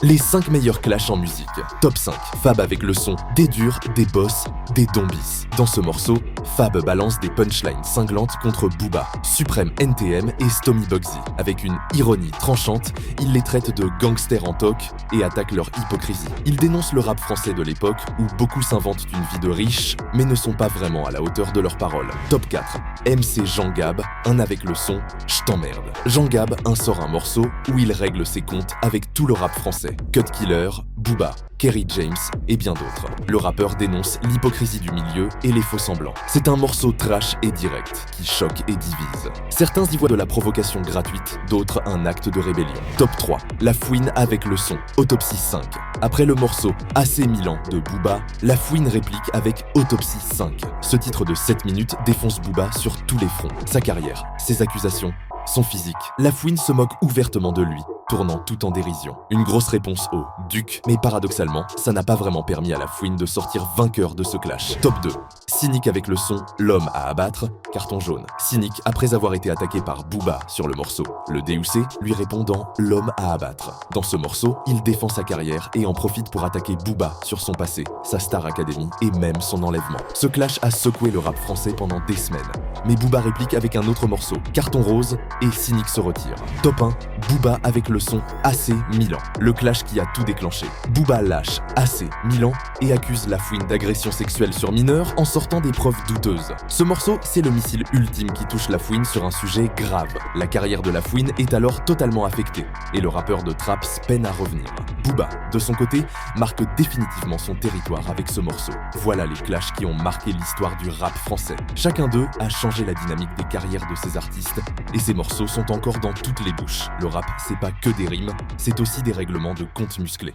Les 5 meilleurs clashs en musique. Top 5. Fab avec le son, des durs, des boss, des dombis. Dans ce morceau, Fab balance des punchlines cinglantes contre Booba, Supreme NTM et Stomy Bugsy. Avec une ironie tranchante, il les traite de gangsters en toc et attaque leur hypocrisie. Il dénonce le rap français de l'époque où beaucoup s'inventent une vie de riche, mais ne sont pas vraiment à la hauteur de leurs paroles. Top 4. MC Jean Gab, un avec le son, j't'emmerde. Jean Gab sort un morceau où il règle ses comptes avec tout le rap français. Cut Killer, Booba, Kerry James et bien d'autres. Le rappeur dénonce l'hypocrisie du milieu et les faux-semblants. C'est un morceau trash et direct, qui choque et divise. Certains y voient de la provocation gratuite, d'autres un acte de rébellion. Top 3. La Fouine avec le son, Autopsie 5. Après le morceau Assez Milan de Booba, La Fouine réplique avec Autopsie 5. Ce titre de 7 minutes défonce Booba sur tous les fronts. Sa carrière, ses accusations, son physique. La Fouine se moque ouvertement de lui, tournant tout en dérision. Une grosse réponse au Duc, mais paradoxalement, ça n'a pas vraiment permis à La Fouine de sortir vainqueur de ce clash. Top 2. Cynic avec le son L'homme à abattre, carton jaune. Cynic, après avoir été attaqué par Booba sur le morceau Le DUC, lui répond dans L'homme à abattre. Dans ce morceau, il défend sa carrière et en profite pour attaquer Booba sur son passé, sa Star Academy et même son enlèvement. Ce clash a secoué le rap français pendant des semaines. Mais Booba réplique avec un autre morceau, Carton rose, et Cynic se retire. Top 1. Booba avec le son Assez Milan. Le clash qui a tout déclenché. Booba lâche Assez Milan et accuse La Fouine d'agression sexuelle sur mineurs en sortant des preuves douteuses. Ce morceau, c'est le missile ultime qui touche La Fouine sur un sujet grave. La carrière de La Fouine est alors totalement affectée et le rappeur de Traps peine à revenir. Booba, de son côté, marque définitivement son territoire avec ce morceau. Voilà les clashs qui ont marqué l'histoire du rap français. Chacun d'eux a changé la dynamique des carrières de ses artistes et ces morceaux sont encore dans toutes les bouches. Le rap, c'est pas que des rimes, c'est aussi des règlements de comptes musclés.